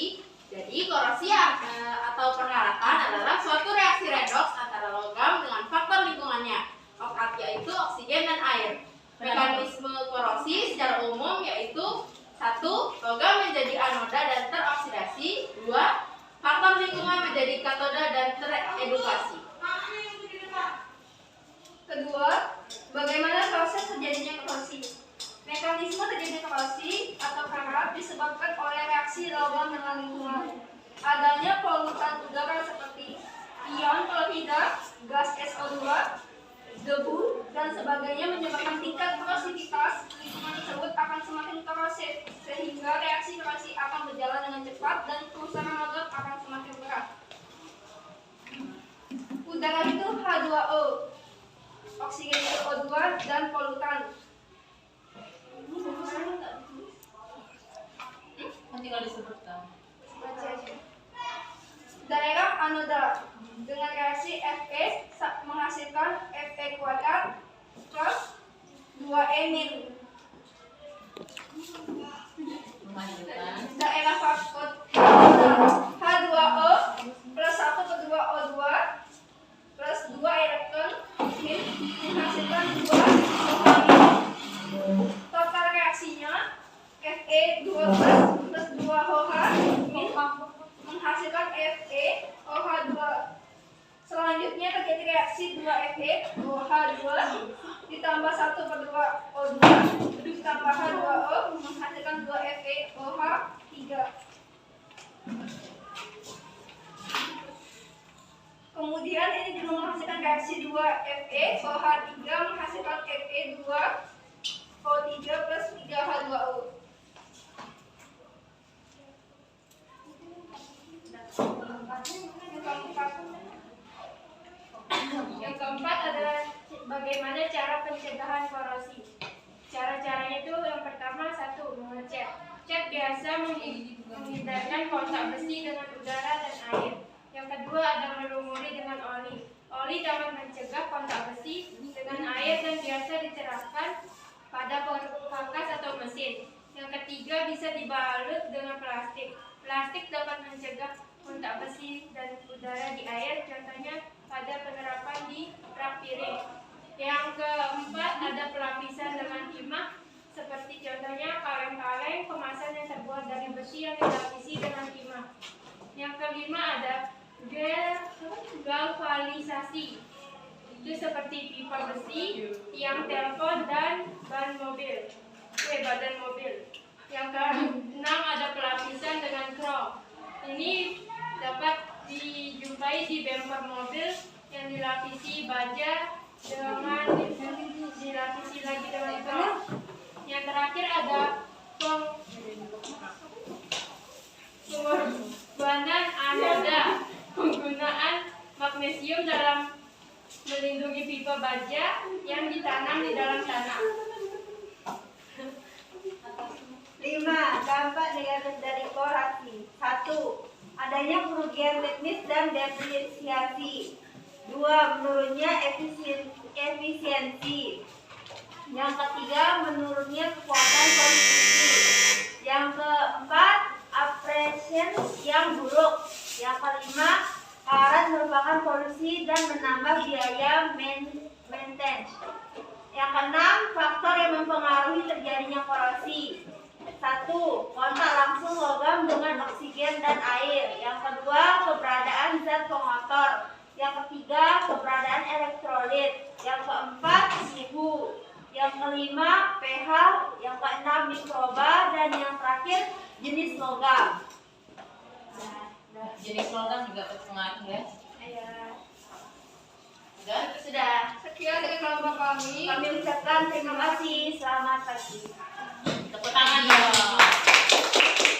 korosi. Jadi korosi atau pengaratan adalah suatu reaksi redoks antara logam dengan faktor lingkungannya, yaitu oksigen dan air. Mekanisme korosi secara umum yaitu 1. Logam menjadi anoda dan teroksidasi. 2. Faktor lingkungan menjadi katoda dan teredukasi. Kedua, bagaimana proses terjadinya korosi? Mekanisme terjadinya korosi atau karat disebabkan oleh reaksi logam dengan lingkungan. Adanya polutan udara seperti ion klorida, gas SO2, debu, dan sebagainya menyebabkan tingkat korosivitas lingkungan tersebut akan semakin korosif, sehingga reaksi korosi akan berjalan dengan cepat dan kerusakan logam akan semakin berat. Udara itu H2O, oksigen itu O2, dan polutan. Tinggal disebutkan. Daerah anoda dengan reaksi Fe menghasilkan Fe kuadrat plus 2E min. Daerah katot H2O plus 1/2O2 plus 2 elektron min menghasilkan 2 OH min. Total reaksinya Fe12 plus 2 OH min menghasilkan FeOH2. Selanjutnya terjadi reaksi 2FeOH2 ditambah 1/2O2 ditambah H2O menghasilkan 2FeOH3. Kemudian ini juga menghasilkan reaksi 2FeOH3 menghasilkan Fe2O3 plus 3H2O. Yang keempat adalah bagaimana cara pencegahan korosi. Cara-caranya itu yang pertama 1. Mengecat. Cat biasa menghindarkan kontak besi dengan udara dan air. Yang kedua ada melumuri dengan oli. Oli dapat mencegah kontak besi dengan air dan biasa diterapkan pada perkakas atau mesin. Yang ketiga bisa dibalut dengan plastik. Plastik dapat mencegah kontak besi dan udara di air, contohnya pada penerapan di rak piring. Yang keempat ada pelapisan dengan timah, seperti contohnya kaleng-kaleng kemasan yang terbuat dari besi yang dilapisi dengan timah. Yang kelima ada galvanisasi, itu seperti pipa besi, tiang telepon, dan badan mobil. Yang keenam ada pelapisan dengan chrome. Ini dapat dijumpai di bumper mobil yang dilapisi baja dengan dilapisi lagi dengan chrome. Yang terakhir ada pengorbanan anoda, penggunaan magnesium dalam melindungi pipa baja yang ditanam di dalam tanah. 5. Dampak negatif dari korosi. 1. Adanya kerugian teknis dan depresiasi. 2. Menurunnya efisiensi. Yang ketiga, menurunnya kekuatan konsumsi. Yang keempat, apresiasi yang buruk. Yang kelima, karat merupakan polusi dan menambah biaya maintenance. Yang keenam, faktor yang mempengaruhi terjadinya korosi. 1. Kontak langsung logam dengan oksigen dan air. Yang kedua, keberadaan zat pengotor. Yang ketiga, keberadaan elektrolit. Yang keempat, suhu. Yang kelima, pH. Yang keenam, mikroba. Dan yang terakhir, jenis logam. Jenis logam juga berpengaruh ya. Sudah. Sekian dari kelompok kami. Kami ucapkan terima kasih. Selamat pagi. Tepuk tangan dong.